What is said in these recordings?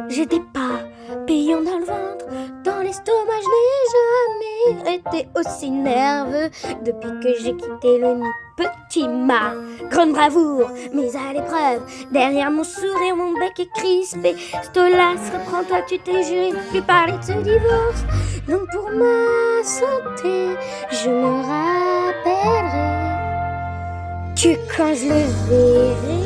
J'ai des papillons dans le ventre, dans l'estomac, je n'ai jamais été aussi nerveux depuis que j'ai quitté le nid. Petit ma grande bravoure, mise à l'épreuve. Derrière mon sourire, mon bec est crispé. Stolas, reprends-toi, tu t'es juré de plus parler de ce divorce. Donc pour ma santé, je me rappellerai que quand je le verrai,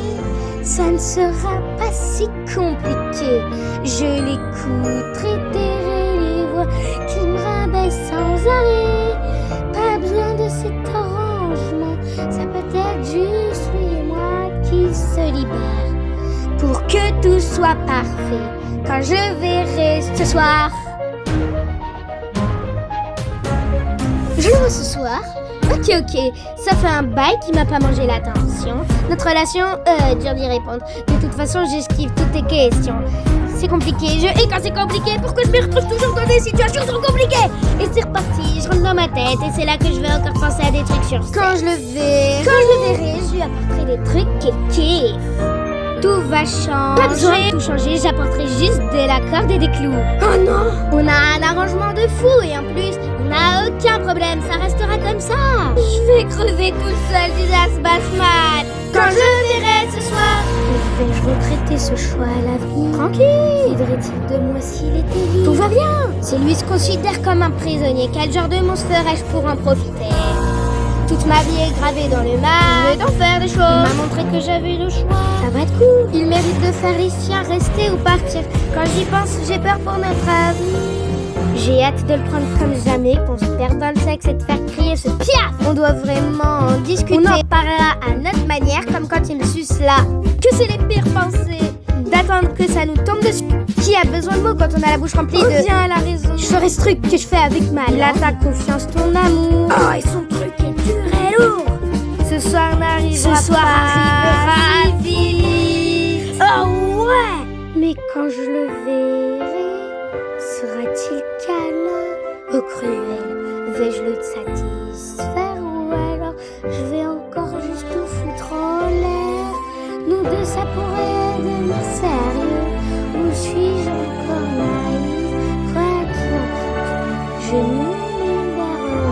ça ne sera pas si compliqué. Je l'écouterai terrer les voix qui me rabaissent sans arrêt. Pas besoin de cet arrangement, ça peut être juste lui et moi qui se libère. Pour que tout soit parfait, quand je verrai ce soir. Je le vois ce soir. Ok, ça fait un bail qui m'a pas mangé l'attention. Notre relation, dur d'y répondre. De toute façon, j'esquive toutes tes questions. C'est compliqué, et quand c'est compliqué, pourquoi je me retrouve toujours dans des situations trop compliquées? Et c'est reparti, je rentre dans ma tête, et c'est là que je vais encore penser à des trucs sur scène. Quand je le verrai, je lui apporterai des trucs qu'elle kiffe. Tout va changer. Pas besoin de tout changer, j'apporterai juste de la corde et des clous. Oh non! On a un arrangement de fou, et en plus, on n'a aucun problème, ça restera comme ça. Je vais crever tout seul, disait Bachman. Quand je le verrai ce soir, vais-je regretter ce choix à l'avenir? Tranquille, voudrait-il de moi s'il était libre? Tout va bien. Si lui se considère comme un prisonnier, quel genre de monstre ferais-je pour en profiter? Toute ma vie est gravée dans le mal. Je vais d'en faire des choses. Il m'a montré que j'avais le choix. Ça va être cool. Il mérite de faire les siens, rester ou partir. Quand j'y pense, j'ai peur pour notre avenir. J'ai hâte de le prendre comme jamais, qu'on se perde dans le sexe et de faire crier ce piaf. On doit vraiment en discuter. On en parlera à notre manière, comme quand il me suce là. Que c'est les pires pensées d'attendre que ça nous tombe dessus. Qui a besoin de mots quand on a la bouche remplie de... Reviens à la raison. Je ferai ce truc que je fais avec ma langue. Là, ta confiance, ton amour. Oh, et son truc est dur et lourd. Ce soir n'arrivera pas. Vite. Oh ouais. Mais quand je le verrai, sera-t-il câlin ou cruel? Vais-je le satisfaire ou alors je vais encore juste tout foutre en l'air? Nous deux, ça pourrait devenir sérieux. Ou suis-je encore naïve? Quoi qu'il en coûte, je me libérerai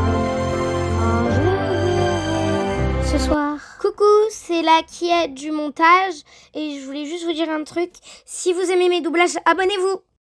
quand je le verrai ce soir. Coucou, c'est la Kiette du montage et je voulais juste vous dire un truc. Si vous aimez mes doublages, abonnez-vous!